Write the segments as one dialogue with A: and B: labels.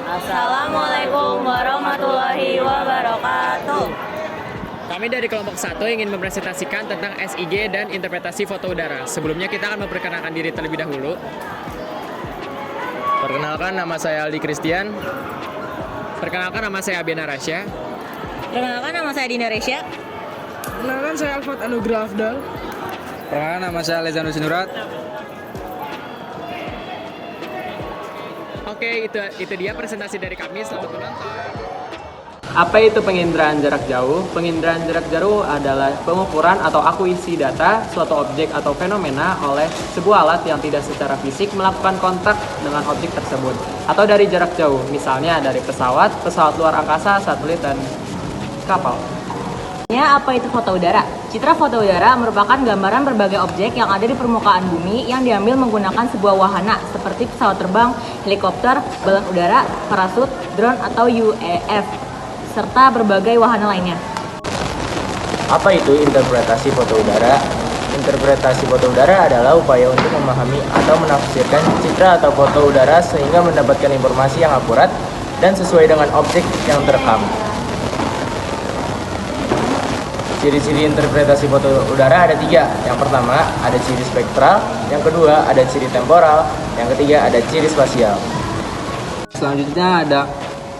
A: Assalamualaikum warahmatullahi wabarakatuh.
B: Kami dari kelompok 1 ingin mempresentasikan tentang SIG dan interpretasi foto udara. Sebelumnya kita akan memperkenalkan diri terlebih dahulu.
C: Perkenalkan, nama saya Aldi Christian.
B: Perkenalkan, nama saya Abiana Rasya.
A: Perkenalkan, nama saya Dinda Resya.
D: Perkenalkan, saya Alfat Anugrah Afdal.
C: Perkenalkan, nama saya Lezanus Nurat.
B: Oke, itu dia presentasi dari kami. Selamat menonton.
E: Apa itu penginderaan jarak jauh? Penginderaan jarak jauh adalah pengukuran atau akuisisi data suatu objek atau fenomena oleh sebuah alat yang tidak secara fisik melakukan kontak dengan objek tersebut atau dari jarak jauh, misalnya dari pesawat luar angkasa, satelit, dan kapal.
A: Apa itu foto udara? Citra foto udara merupakan gambaran berbagai objek yang ada di permukaan bumi yang diambil menggunakan sebuah wahana seperti pesawat terbang, helikopter, balon udara, parasut, drone atau UAV, serta berbagai wahana lainnya.
F: Apa itu interpretasi foto udara? Interpretasi foto udara adalah upaya untuk memahami atau menafsirkan citra atau foto udara sehingga mendapatkan informasi yang akurat dan sesuai dengan objek yang terekam. Ciri-ciri interpretasi foto udara ada 3. Yang pertama, ada ciri spektral. Yang kedua, ada ciri temporal. Yang ketiga, ada ciri spasial.
E: Selanjutnya ada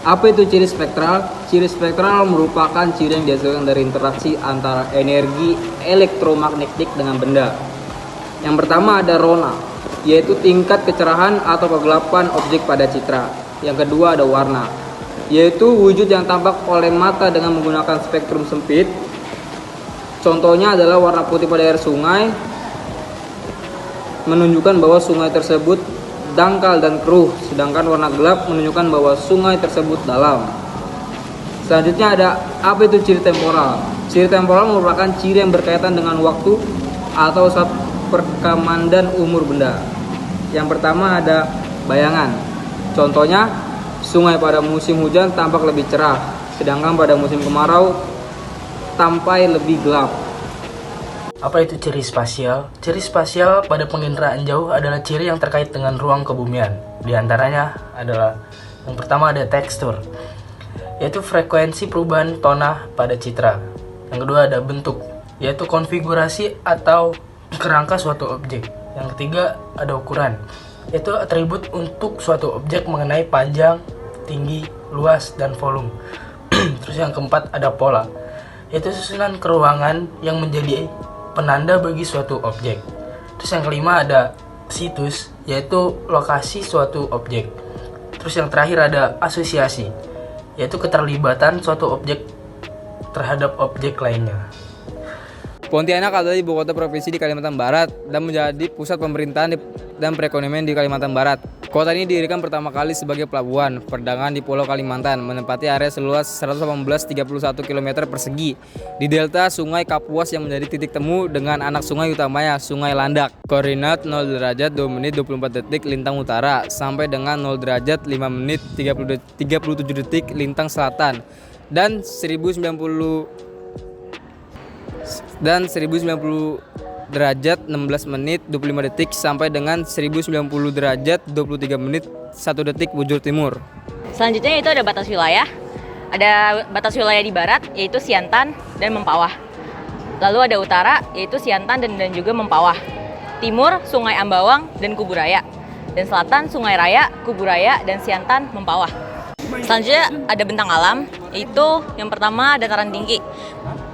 E: apa itu ciri spektral? Ciri spektral merupakan ciri yang dihasilkan dari interaksi antara energi elektromagnetik dengan benda. Yang pertama ada rona, yaitu tingkat kecerahan atau kegelapan objek pada citra. Yang kedua ada warna, yaitu wujud yang tampak oleh mata dengan menggunakan spektrum sempit. Contohnya adalah warna putih pada air sungai, menunjukkan bahwa sungai tersebut dangkal dan keruh, sedangkan warna gelap menunjukkan bahwa sungai tersebut dalam. Selanjutnya ada apa itu ciri temporal? Ciri temporal merupakan ciri yang berkaitan dengan waktu atau saat perkembangan dan umur benda. Yang pertama ada bayangan. Contohnya, sungai pada musim hujan tampak lebih cerah, sedangkan pada musim kemarau tampak lebih gelap.
G: Apa itu ciri spasial? Ciri spasial pada penginderaan jauh adalah ciri yang terkait dengan ruang kebumian. Di antaranya adalah yang pertama ada tekstur, yaitu frekuensi perubahan tona pada citra. Yang kedua ada bentuk, yaitu konfigurasi atau kerangka suatu objek. Yang ketiga ada ukuran, yaitu atribut untuk suatu objek mengenai panjang, tinggi, luas, dan volume. Terus yang keempat ada pola, yaitu susunan keruangan yang menjadi penanda bagi suatu objek. Terus yang kelima ada situs, yaitu lokasi suatu objek. Terus yang terakhir ada asosiasi, yaitu keterlibatan suatu objek terhadap objek lainnya.
C: Pontianak adalah ibu kota provinsi di Kalimantan Barat dan menjadi pusat pemerintahan dan perekonomian di Kalimantan Barat. Kota ini didirikan pertama kali sebagai pelabuhan perdagangan di Pulau Kalimantan, menempati area seluas 118,31 km persegi di delta Sungai Kapuas yang menjadi titik temu dengan anak sungai utamanya, Sungai Landak. Koordinat 0 derajat 2 menit 24 detik lintang utara sampai dengan 0 derajat 5 menit 37 detik lintang selatan dan 1090 derajat 16 menit 25 detik sampai dengan 1090 derajat 23 menit 1 detik bujur timur.
A: Selanjutnya itu ada batas wilayah. Ada batas wilayah di barat, yaitu Siantan dan Mempawah. Lalu ada utara, yaitu Siantan dan juga Mempawah. Timur, Sungai Ambawang dan Kuburaya. Dan selatan, Sungai Raya, Kuburaya, dan Siantan, Mempawah. Selanjutnya ada bentang alam, yaitu yang pertama dataran tinggi.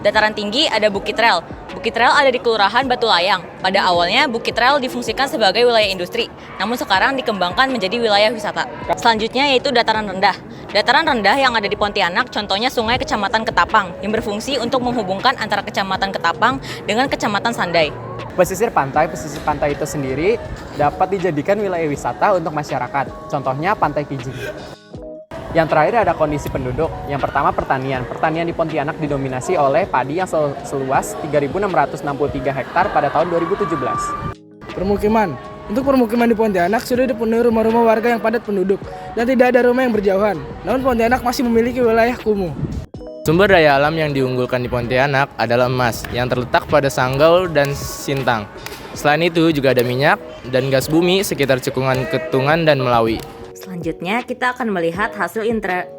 A: Dataran tinggi ada Bukit Rel. Bukit Rel ada di Kelurahan Batu Layang. Pada awalnya Bukit Rel difungsikan sebagai wilayah industri, namun sekarang dikembangkan menjadi wilayah wisata. Selanjutnya yaitu dataran rendah. Dataran rendah yang ada di Pontianak, contohnya Sungai Kecamatan Ketapang, yang berfungsi untuk menghubungkan antara Kecamatan Ketapang dengan Kecamatan Sandai.
H: Pesisir pantai itu sendiri dapat dijadikan wilayah wisata untuk masyarakat. Contohnya Pantai Kijing. Yang terakhir ada kondisi penduduk. Yang pertama pertanian. Pertanian di Pontianak didominasi oleh padi yang seluas 3.663 hektar pada tahun 2017.
D: Permukiman. Untuk permukiman di Pontianak sudah dipenuhi rumah-rumah warga yang padat penduduk dan tidak ada rumah yang berjauhan. Namun Pontianak masih memiliki wilayah kumuh.
C: Sumber daya alam yang diunggulkan di Pontianak adalah emas yang terletak pada Sanggau dan Sintang. Selain itu juga ada minyak dan gas bumi sekitar Cekungan, Ketungan, dan Melawi.
A: Selanjutnya kita akan melihat hasil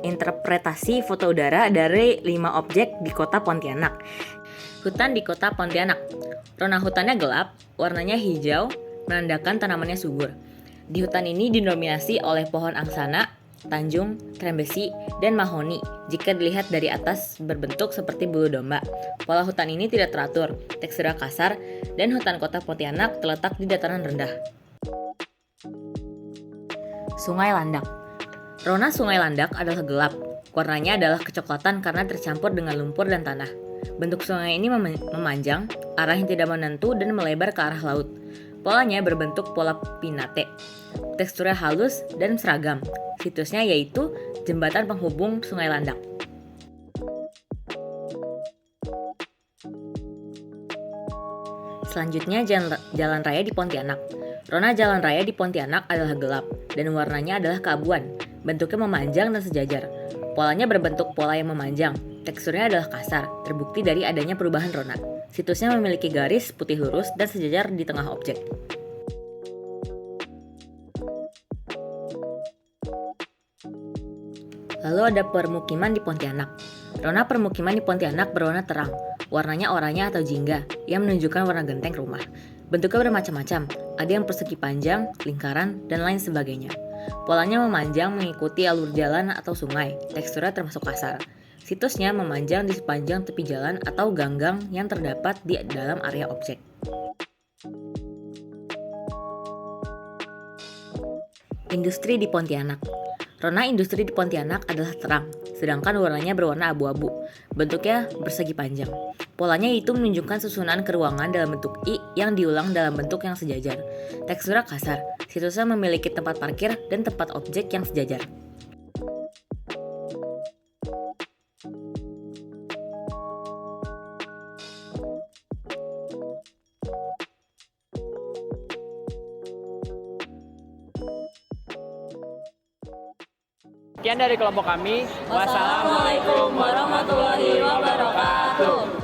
A: interpretasi foto udara dari 5 objek di kota Pontianak. Hutan di kota Pontianak. Rona hutannya gelap, warnanya hijau, menandakan tanamannya subur. Di hutan ini didominasi oleh pohon angsana, tanjung, trembesi, dan mahoni. Jika dilihat dari atas berbentuk seperti bulu domba. Pola hutan ini tidak teratur, teksturnya kasar, dan hutan kota Pontianak terletak di dataran rendah. Sungai Landak. Rona Sungai Landak adalah gelap. Warnanya adalah kecoklatan karena tercampur dengan lumpur dan tanah. Bentuk sungai ini memanjang, arahnya tidak menentu dan melebar ke arah laut. Polanya berbentuk pola pinate. Teksturnya halus dan seragam. Situsnya yaitu jembatan penghubung Sungai Landak. Selanjutnya jalan raya di Pontianak. Rona jalan raya di Pontianak adalah gelap dan warnanya adalah keabuan. Bentuknya memanjang dan sejajar. Polanya berbentuk pola yang memanjang. Teksturnya adalah kasar, terbukti dari adanya perubahan rona. Situsnya memiliki garis putih lurus dan sejajar di tengah objek. Lalu ada permukiman di Pontianak. Rona permukiman di Pontianak berwarna terang. Warnanya oranye atau jingga, yang menunjukkan warna genteng rumah. Bentuknya bermacam-macam, ada yang persegi panjang, lingkaran, dan lain sebagainya. Polanya memanjang mengikuti alur jalan atau sungai, teksturnya termasuk kasar. Situsnya memanjang di sepanjang tepi jalan atau ganggang yang terdapat di dalam area objek. Industri di Pontianak. Rona industri di Pontianak adalah terang, sedangkan warnanya berwarna abu-abu. Bentuknya persegi panjang. Polanya itu menunjukkan susunan keruangan dalam bentuk I yang diulang dalam bentuk yang sejajar. Teksturnya kasar. Situsnya memiliki tempat parkir dan tempat objek yang sejajar.
B: Sekian dari kelompok kami.
A: Wassalamualaikum warahmatullahi wabarakatuh.